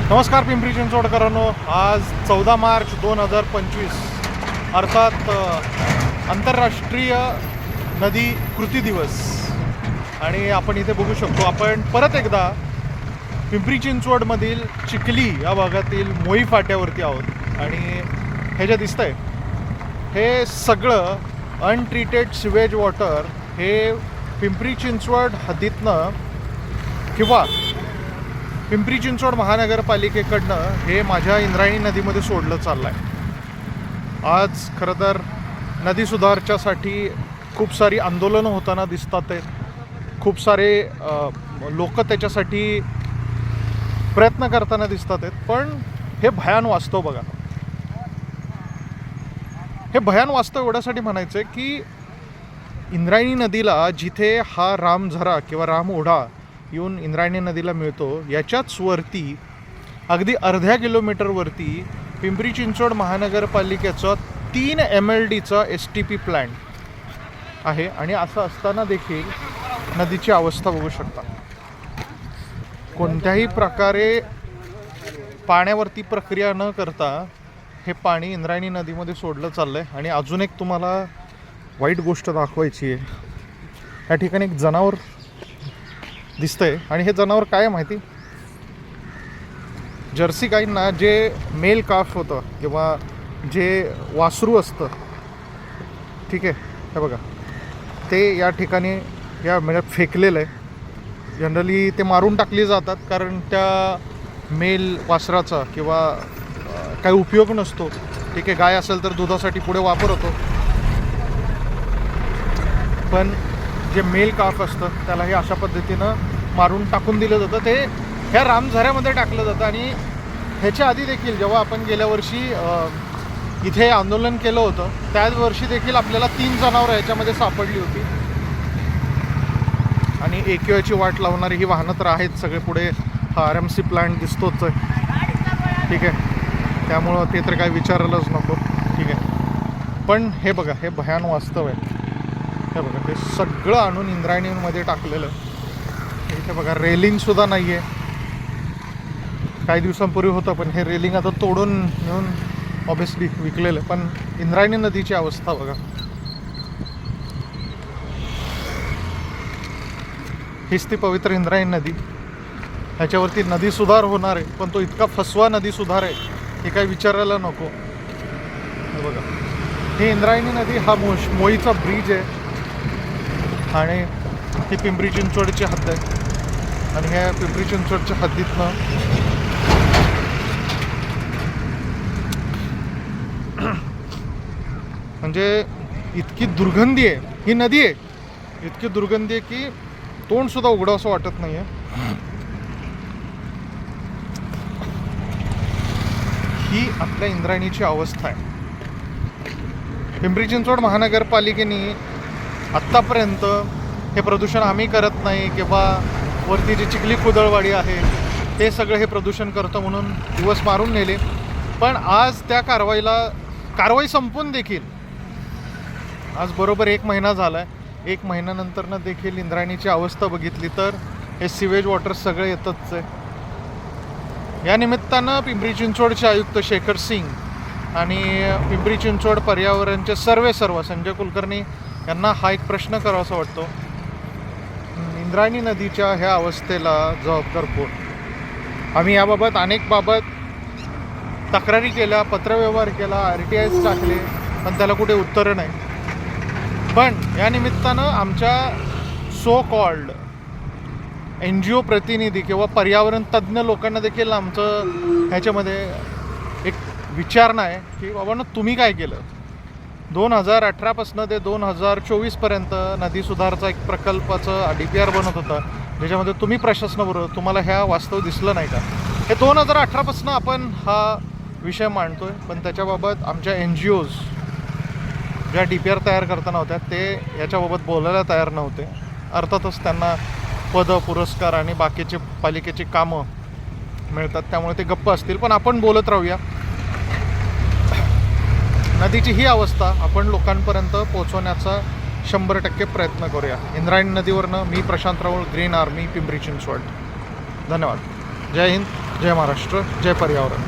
नमस्कार पिंपरी चिंचवडकरांनो, आज 14 मार्च 2025 अर्थात आंतरराष्ट्रीय नदी कृती दिवस. आणि आपण इथे बघू शकतो, आपण परत एकदा पिंपरी चिंचवडमधील चिखली या भागातील मोई फाट्यावरती आहोत. आणि हे जे दिसतंय हे सगळं अनट्रीटेड सिवेज वॉटर हे पिंपरी चिंचवड हद्दीतनं किंवा पिंपरी चिंचवड महानगरपालिकेकडनं हे माझ्या इंद्रायणी नदीमध्ये सोडलं चाललं आहे. आज खरं तर नदी सुधारच्यासाठी खूप सारी आंदोलनं होताना दिसतात आहेत. खूप सारे लोक त्याच्यासाठी प्रयत्न करताना दिसतात आहेत. पण हे भयान वास्तव बघा. हे भयान वास्तव एवढ्यासाठी म्हणायचं आहे की इंद्रायणी नदीला जिथे हा रामझरा किंवा राम ओढा येऊन इंद्रायणी नदीला मिळतो, याच्याच वरती अगदी अर्ध्या किलोमीटरवरती पिंपरी चिंचवड महानगरपालिकेचा 3 MLDचा STP प्लॅन्ट आहे. आणि असं असताना देखील नदीची अवस्था बघू शकता. कोणत्याही प्रकारे पाण्यावरती प्रक्रिया न करता हे पाणी इंद्रायणी नदीमध्ये सोडलं चाललं आहे. आणि अजून एक तुम्हाला वाईट गोष्ट दाखवायची आहे. या ठिकाणी एक जनावर दिसतंय. आणि हे जनावर काय माहिती, जर्सी गाईंना जे मेल काफ होतं किंवा जे वासरू असतं, ठीक आहे, हे बघा, ते या ठिकाणी या म्हणजे फेकलेलं आहे. जनरली ते मारून टाकली जातात, कारण त्या मेल वासराचा किंवा काही उपयोग नसतो. ठीक आहे, गाय असेल तर दुधासाठी पुढे वापर होतो, पण जे मेल काफ असतं त्याला हे अशा पद्धतीनं मारून टाकून दिलं जातं. ते ह्या रामझऱ्यामध्ये टाकलं जातं. आणि ह्याच्या आधी देखील जेव्हा आपण गेल्या वर्षी इथे आंदोलन केलं होतं, त्याच वर्षी देखील आपल्याला 3 जनावरं ह्याच्यामध्ये सापडली होती. आणि एकवेळची वाट लावणारी ही वाहनं तर आहेत सगळे. पुढे हा RMC प्लांट दिसतोच आहे, ठीक आहे, त्यामुळं ते तर काय विचारायलाच नको, ठीक आहे. पण हे बघा, हे भयान वास्तव आहे. हे बघा, हे सगळं आणून इंद्रायणीमध्ये टाकलेलं आहे. इथे बघा, रेलिंगसुद्धा नाही आहे. काही दिवसांपूर्वी होतं, पण हे रेलिंग आता तोडून नेऊन ऑब्विसली विकलेलं आहे. पण इंद्रायणी नदीची अवस्था बघा. हीच ती पवित्र इंद्रायणी नदी. ह्याच्यावरती नदी सुधार होणार आहे, पण तो इतका फसवा नदी सुधार आहे हे काही विचारायला नको. हे बघा, ही इंद्रायणी नदी हा मोईचा ब्रिज आहे. आणि ही पिंपरी चिंचवडची हद्द आहे. आणि ह्या पिंपरी चिंचवडच्या हद्दीतनं म्हणजे इतकी दुर्गंधी आहे, ही नदी आहे इतकी दुर्गंधी आहे की तोंडसुद्धा उघडं असं वाटत नाही आहे. ही आपल्या इंद्रायणीची अवस्था आहे. पिंपरी चिंचवड महानगरपालिकेने आत्तापर्यंत हे प्रदूषण आम्ही करत नाही किंवा वरती जी चिखली कुदळवाडी आहे ते सगळं हे प्रदूषण करतं म्हणून दिवस मारून नेले. पण आज त्या कारवाई संपून देखील आज बरोबर 1 महिना झाला आहे. 1 महिन्यानंतरनं देखील इंद्रायणीची अवस्था बघितली तर हे सिवेज वॉटर सगळे येतच आहे. या निमित्तानं पिंपरी चिंचवडचे आयुक्त शेखर सिंग आणि पिंपरी चिंचवड पर्यावरणचे सर्व संजय कुलकर्णी यांना हा एक प्रश्न करावासा वाटतो. इंद्रायणी नदीच्या ह्या अवस्थेला जबाबदार कोण? आम्ही याबाबत अनेक तक्रारी केल्या, पत्रव्यवहार केला, RTIs टाकले, पण त्याला कुठे उत्तरं नाही. पण या निमित्तानं आमच्या सो कॉल्ड NGO प्रतिनिधी किंवा पर्यावरण तज्ज्ञ लोकांना देखील आमचं ह्याच्यामध्ये एक विचारणं आहे की बाबांनो, तुम्ही काय केलं? 2018 ते 2024पर्यंत नदी सुधारचा एक प्रकल्पाचं DPR बनत होता, ज्याच्यामध्ये तुम्ही प्रशासनाबरोबर तुम्हाला ह्या वास्तव दिसलं नाही का? हे 2018 आपण हा विषय मांडतोय. पण त्याच्याबाबत आमच्या NGOs ज्या DPR तयार करताना होत्या ते याच्याबाबत बोलायला तयार नव्हते. अर्थातच त्यांना पद, पुरस्कार आणि बाकीचे पालिकेची कामं मिळतात, त्यामुळे ते गप्प असतील. पण आपण बोलत राहूया. नदीची ही अवस्था आपण लोकांपर्यंत पोहोचवण्याचा 100% प्रयत्न करूया. इंद्रायणी नदीवरनं मी प्रशांत राऊळ, ग्रीन आर्मी, पिंपरी चिंचवड. धन्यवाद. जय हिंद. जय महाराष्ट्र, जय पर्यावरण.